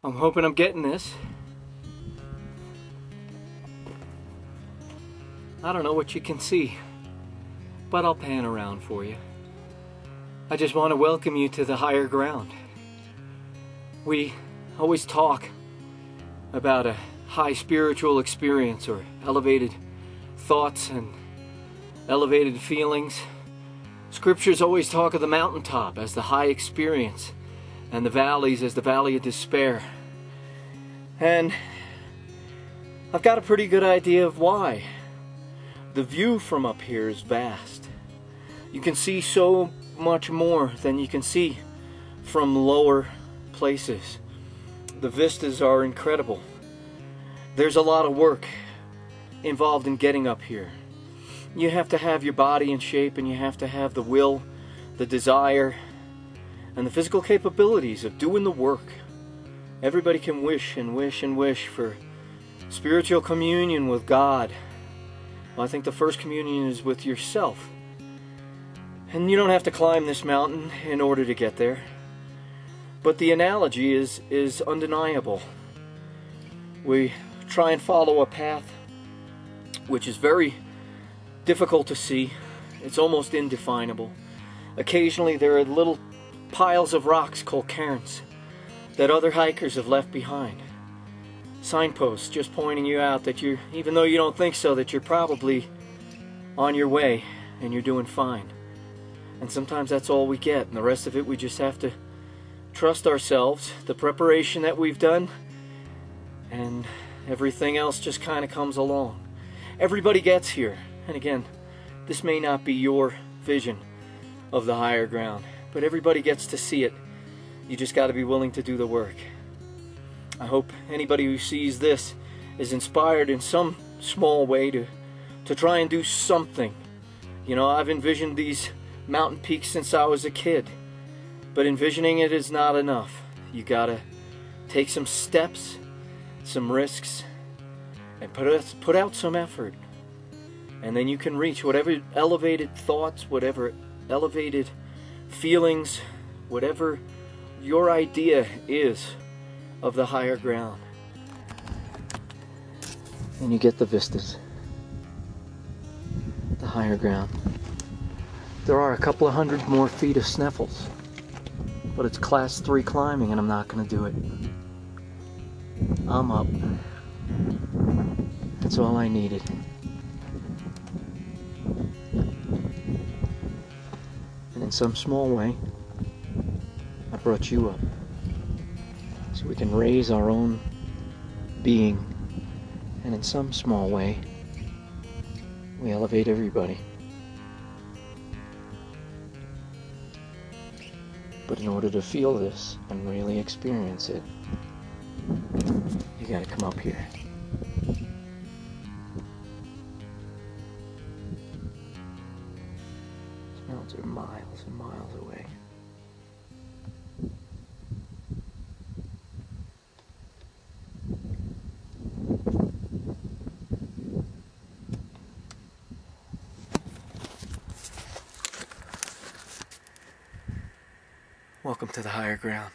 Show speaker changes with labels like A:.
A: I'm hoping I'm getting this. I don't know what you can see, but I'll pan around for you. I just want to welcome you to the higher ground. We always talk about a high spiritual experience or elevated thoughts and elevated feelings. Scriptures always talk of the mountaintop as the high experience and the valleys as the valley of despair. And I've got a pretty good idea of why. The view from up here is vast. You can see so much more than you can see from lower places. The vistas are incredible. There's a lot of work involved in getting up here. You have to have your body in shape, and you have to have the will, the desire, and the physical capabilities of doing the work. Everybody can wish and wish and wish for spiritual communion with God. Well, I think the first communion is with yourself. And you don't have to climb this mountain in order to get there. But the analogy is undeniable. We try and follow a path which is very difficult to see. It's almost indefinable. Occasionally there are little piles of rocks called cairns that other hikers have left behind. Signposts just pointing you out that you're, even though you don't think so, that you're probably on your way and you're doing fine. And sometimes that's all we get, and the rest of it we just have to trust ourselves, the preparation that we've done, and everything else just kind of comes along. Everybody gets here, and again, this may not be your vision of the higher ground, but everybody gets to see it. You just got to be willing to do the work. I hope anybody who sees this is inspired in some small way to try and do something. You know, I've envisioned these mountain peaks since I was a kid, but envisioning it is not enough. You got to take some steps, some risks, and put out some effort. And then you can reach whatever elevated thoughts, whatever elevated feelings, whatever your idea is of the higher ground. And you get the vistas, the higher ground. There are a couple of hundred more feet of Sneffels, but it's class 3 climbing and I'm not going to do it. I'm up. That's all I needed. And in some small way, I brought you up so we can raise our own being, and in some small way we elevate everybody. But in order to feel this and really experience it, you gotta come up here. These mountains are miles and miles away. Welcome to the higher ground.